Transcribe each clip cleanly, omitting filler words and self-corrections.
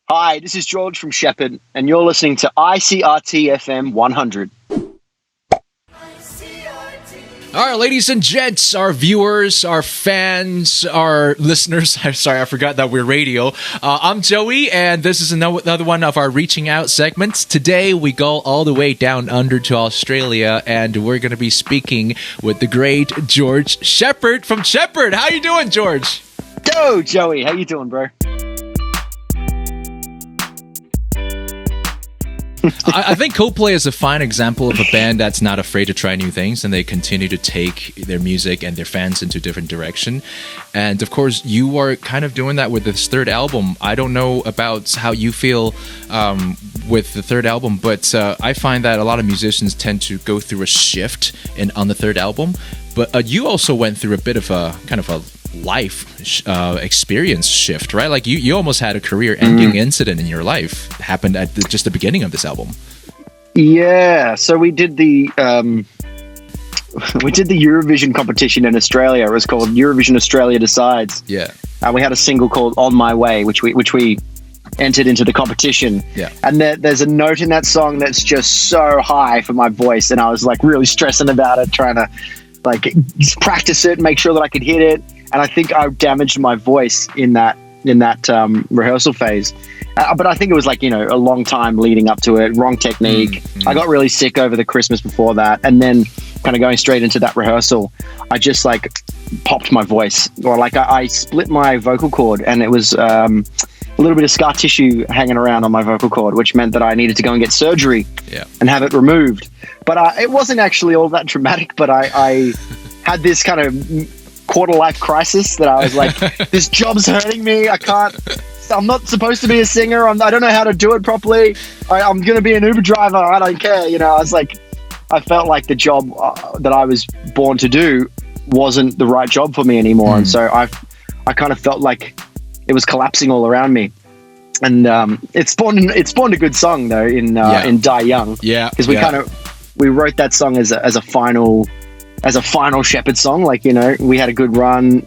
Hi, this is George from Sheppard, and you're listening to ICRT FM 100. All right, ladies and gents, our viewers, our fans, our listeners. I'm sorry, I forgot that we're radio. I'm Joey, and this is another one of our Reaching Out segments. Today, we go all the way down under to Australia, and we're going to be speaking with the great George Sheppard from Sheppard. How you doing, George? Yo, Joey, how you doing, bro? I think Coldplay is a fine example of a band that's not afraid to try new things, and they continue to take their music and their fans into different direction. And of course, you are kind of doing that with this third album. I don't know about how you feel with the third album, but I find that a lot of musicians tend to go through a shift on the third album. But you also went through a bit of a kind of a life experience shift, right? Like you almost had a career-ending incident in your life happened at just the beginning of this album. Yeah, so we did the Eurovision competition in Australia. It was called Eurovision Australia Decides. Yeah, and we had a single called "On My Way," which we entered into the competition. Yeah, and there's a note in that song that's just so high for my voice, and I was like really stressing about it, trying to like practice it, make sure that I could hit it. And I think I damaged my voice in that rehearsal phase. But I think it was like, a long time leading up to it, wrong technique. I got really sick over the Christmas before that. And then kind of going straight into that rehearsal, I just like popped my voice, or like I split my vocal cord, and it was a little bit of scar tissue hanging around on my vocal cord, which meant that I needed to go and get surgery and have it removed. But it wasn't actually all that dramatic, but I had this kind of quarter-life crisis that I was like, this job's hurting me. I'm not supposed to be a singer. I don't know how to do it properly. I'm going to be an Uber driver. I don't care. I was like, I felt like the job that I was born to do wasn't the right job for me anymore. And so I kind of felt like it was collapsing all around me. And it spawned a good song though in Die Young. Yeah. Because we wrote that song as a final Sheppard song. Like, we had a good run.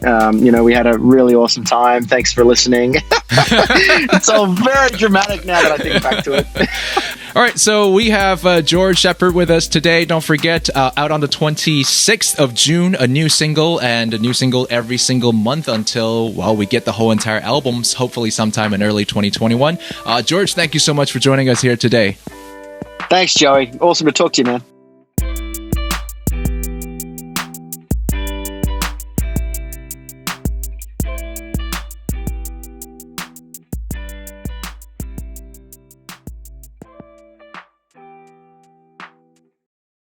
We had a really awesome time. Thanks for listening. It's all very dramatic now that I think back to it. All right, so we have George Sheppard with us today. Don't forget, out on the 26th of June, a new single, and a new single every single month until, we get the whole entire albums, hopefully sometime in early 2021. George, thank you so much for joining us here today. Thanks, Joey. Awesome to talk to you, man.